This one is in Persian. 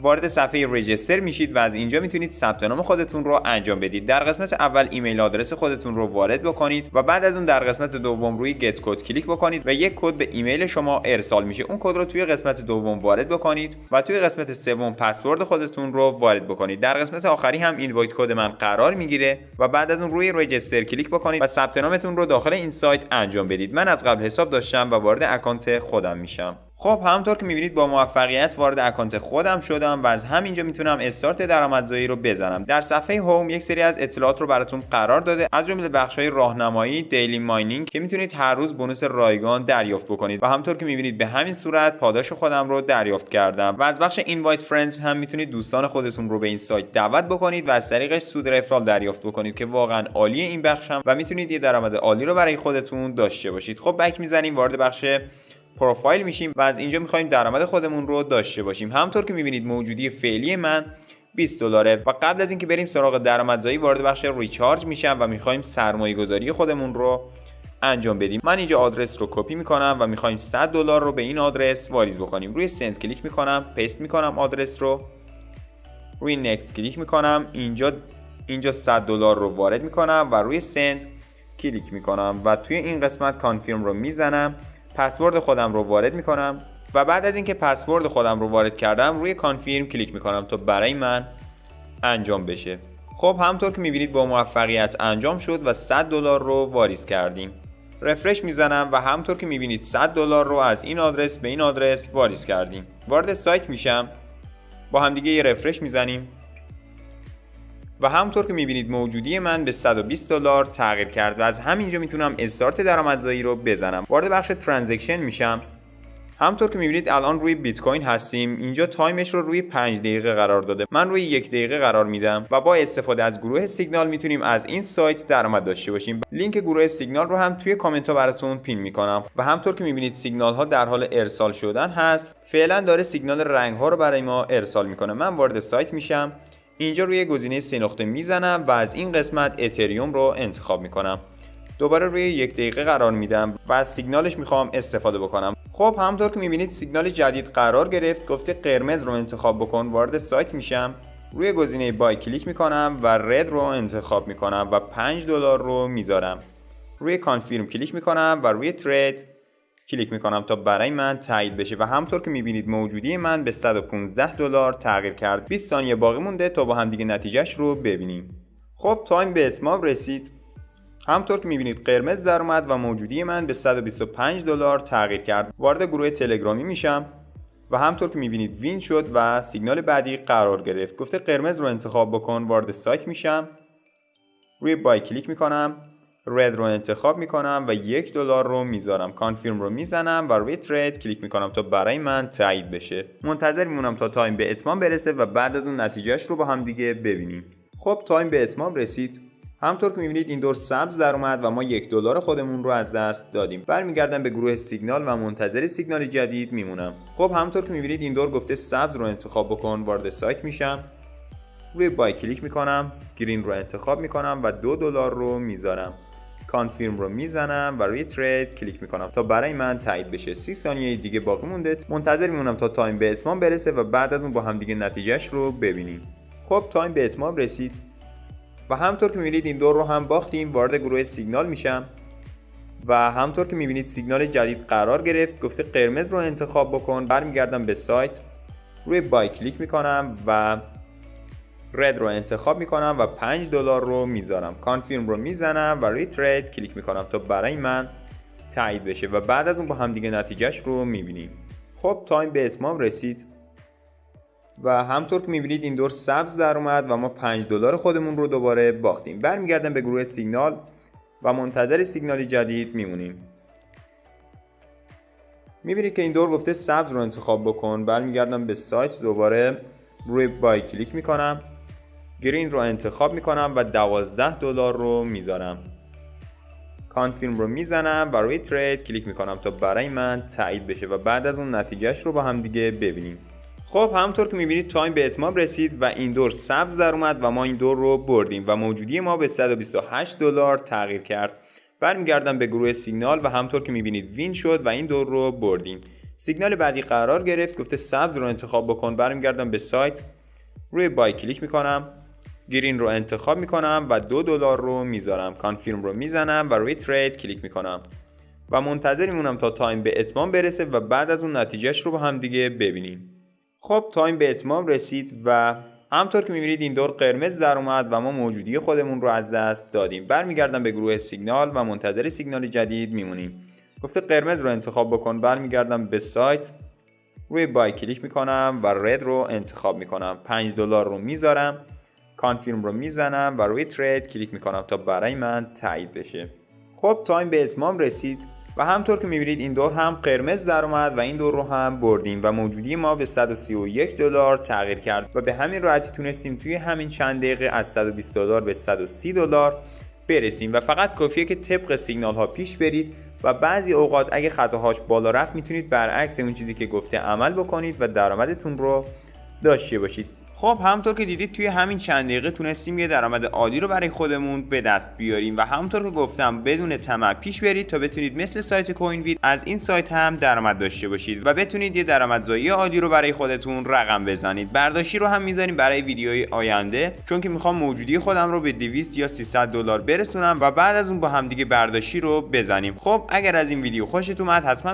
وارد صفحه رجیستر میشید و از اینجا میتونید ثبت نام خودتون رو انجام بدید. در قسمت اول ایمیل آدرس خودتون رو وارد بکنید و بعد از اون در قسمت دوم روی گت کد کلیک بکنید و یک کد به ایمیل شما ارسال میشه. اون کد رو توی قسمت دوم وارد بکنید و توی قسمت سوم پسورد خودتون رو وارد بکنید. در قسمت آخری هم اینوایت کد من قرار میگیره و بعد از اون روی رجیستر کلیک بکنید و ثبت نامتون رو داخل این سایت انجام بدید. من از قبل حساب داشتم و وارد اکانت خودم میشم. خب همونطور که میبینید با موفقیت وارد اکانت خودم شدم و از همینجا میتونم استارت درآمدزایی رو بزنم. در صفحه هوم یک سری از اطلاعات رو براتون قرار داده، از جمله بخش‌های راهنمایی، دیلی ماینینگ که میتونید هر روز بونوس رایگان دریافت بکنید و همونطور که میبینید به همین صورت پاداش خودم رو دریافت کردم. و از بخش اینوایت فرندز هم میتونید دوستان خودتون رو به این سایت دعوت بکنید و از طریقش سود رفرال دریافت بکنید که واقعا عالیه این بخش هم و میتونید یه درآمد عالی رو برای خودتون داشته باشید. خب بک میزنیم، وارد بخش پروفایل میشیم و از اینجا میخوایم درآمد خودمون رو داشته باشیم. همونطور که میبینید موجودی فعلی من $20 و قبل از اینکه بریم سراغ درآمدزایی وارد بخش ریچارج میشم و میخوایم سرمایه گذاری خودمون رو انجام بدیم. من اینجا آدرس رو کپی میکنم و میخوایم $100 رو به این آدرس واریز بکنیم. روی سند کلیک میکنم، پیست میکنم آدرس رو، روی نکست کلیک میکنم، اینجا $100 رو وارد میکنم و روی سند کلیک میکنم و توی این قسمت کانفرم رو میزنم، پسورد خودم رو وارد میکنم و بعد از اینکه پسورد خودم رو وارد کردم روی کانفرم کلیک میکنم تا برای من انجام بشه. خب همونطور که میبینید با موفقیت انجام شد و $100 رو واریز کردیم. رفرش میزنم و همونطور که میبینید $100 رو از این آدرس به این آدرس واریز کردیم. وارد سایت میشم، با همدیگه یه رفرش میزنیم و همونطور که میبینید موجودی من به $120 تغییر کرد و از همینجا میتونم استارت درآمدزایی رو بزنم. وارد بخش ترانزکشن میشم. همونطور که میبینید الان روی بیت کوین هستیم. اینجا تایمش رو روی 5 دقیقه قرار داده، من روی 1 دقیقه قرار میدم و با استفاده از گروه سیگنال میتونیم از این سایت درآمد داشته باشیم. لینک گروه سیگنال رو هم توی کامنت ها براتون پین میکنم و همونطور که میبینید سیگنال ها در حال ارسال شدن هست. فعلا داره سیگنال رنگ ها رو برای ما ارسال میکنه. من وارد سایت میشم، اینجا روی گزینه 3 نقطه میزنم و از این قسمت اتریوم رو انتخاب میکنم. دوباره روی 1 دقیقه قرار میدم و از سیگنالش میخوام استفاده بکنم. خب همونطور که میبینید سیگنال جدید قرار گرفت، گفته قرمز رو انتخاب بکن. وارد سایت میشم، روی گزینه بای کلیک میکنم و رد رو انتخاب میکنم و $5 رو میذارم. روی کانفرم کلیک میکنم و روی ترید کلیک میکنم تا برای من تایید بشه و همونطور که میبینید موجودی من به $115 تغییر کرد. 20 ثانیه باقی مونده تا با هم دیگه نتیجهش رو ببینیم. خب تایم به اتمام رسید. همونطور که میبینید قرمز در اومد و موجودی من به $125 تغییر کرد. وارد گروه تلگرامی میشم و همونطور که میبینید وین شد و سیگنال بعدی قرار گرفت. گفته قرمز رو انتخاب بکن. وارد سایت میشم، روی بای کلیک میکنم، رد رو انتخاب میکنم و $1 رو میذارم. کانفرم رو میزنم و روی ترید کلیک میکنم تا برای من تایید بشه. منتظر میمونم تا تایم به اتمام برسه و بعد از اون نتیجهش رو با هم دیگه ببینیم. خب تایم به اتمام رسید. همونطور که میبینید این دور سبز در اومد و ما $1 خودمون رو از دست دادیم. برمیگردم به گروه سیگنال و منتظر سیگنال جدید میمونم. خب همونطور که میبینید این دور گفته سبز رو انتخاب بکن. وارد سایت میشم، روی بای کلیک میکنم، گرین رو انتخاب میکنم و $2 رو میذارم. کانفرم رو میزنم و روی ترید کلیک میکنم تا برای من تایید بشه. 30 ثانیه دیگه باقی مونده. منتظر میمونم تا تایم به اتمام برسه و بعد از اون با هم دیگه نتیجهش رو ببینیم. خب تایم به اتمام رسید و همونطور که میبینید این دور رو هم باختیم. وارد گروه سیگنال میشم و همونطور که میبینید سیگنال جدید قرار گرفت. گفته قرمز رو انتخاب بکن. برمیگردم به سایت، روی بای کلیک میکنم و رد رو انتخاب میکنم و $5 رو میذارم. کانفرم رو میزنم و روی ترید کلیک میکنم تا برای من تایید بشه و بعد از اون با هم دیگه نتیجهش رو میبینیم. خب تایم به اتمام رسید و همطور که میبینید این دور سبز در اومد و ما $5 خودمون رو دوباره باختیم. برمیگردم به گروه سیگنال و منتظر سیگنالی جدید میمونیم. میبینید که این دور گفته سبز رو انتخاب بکن. برمیگردم به سایت، دوباره روی بای کلیک میکنم، گرین رو انتخاب میکنم و $12 رو میذارم. کانفرم رو میزنم و روی ترید کلیک میکنم تا برای من تایید بشه و بعد از اون نتیجهش رو با هم دیگه ببینیم. خب همونطور که میبینید تایم به اتمام رسید و این دور سبز در اومد و ما این دور رو بردیم و موجودی ما به $128 تغییر کرد. برمیگردم به گروه سیگنال و همونطور که میبینید وین شد و این دور رو بردیم. سیگنال بعدی قرار گرفت، گفته سبز رو انتخاب بکن. برمیگردم به سایت، روی بای کلیک میکنم، گرین رو انتخاب میکنم و $2 رو میذارم. کانفرم رو میزنم و روی ترید کلیک میکنم و منتظر میمونم تا تایم به اتمام برسه و بعد از اون نتیجهش رو با هم دیگه ببینیم. خب تایم به اتمام رسید و همطور که میبینید این دور قرمز در اومد و ما موجودی خودمون رو از دست دادیم. برمیگردم به گروه سیگنال و منتظر سیگنال جدید میمونیم. گفته قرمز رو انتخاب بکن. برمیگردم به سایت، روی بای کلیک میکنم و رد رو انتخاب میکنم. $5 رو میذارم، کانفرم رو میزنم و روی ترید کلیک میکنم تا برای من تایید بشه. خب تایم به اتمام رسید و همطور که میبینید این دور هم قرمز در اومد و این دور رو هم بردیم و موجودی ما به $131 تغییر کرد و به همین راحتی تونستیم توی همین چند دقیقه از $120 به $130 برسیم و فقط کافیه که طبق سیگنال ها پیش برید و بعضی اوقات اگه خطاهاش بالا رفت میتونید برعکس اون چیزی که گفته عمل بکنید و درآمدتون رو داشته باشید. خب همونطور که دیدید توی همین چند دقیقه تونستیم یه درآمد عالی رو برای خودمون به دست بیاریم و همونطور که گفتم بدون طمع پیش برید تا بتونید مثل سایت کوین وید از این سایت هم درآمد داشته باشید و بتونید یه درآمدزایی عالی رو برای خودتون رقم بزنید. برداشتی رو هم میذاریم برای ویدیوهای آینده، چون که میخوام موجودی خودم رو به 200 یا $300 برسونم و بعد از اون با هم دیگه برداشتی رو بزنیم. خب اگر از این ویدیو خوشتون اومد حتما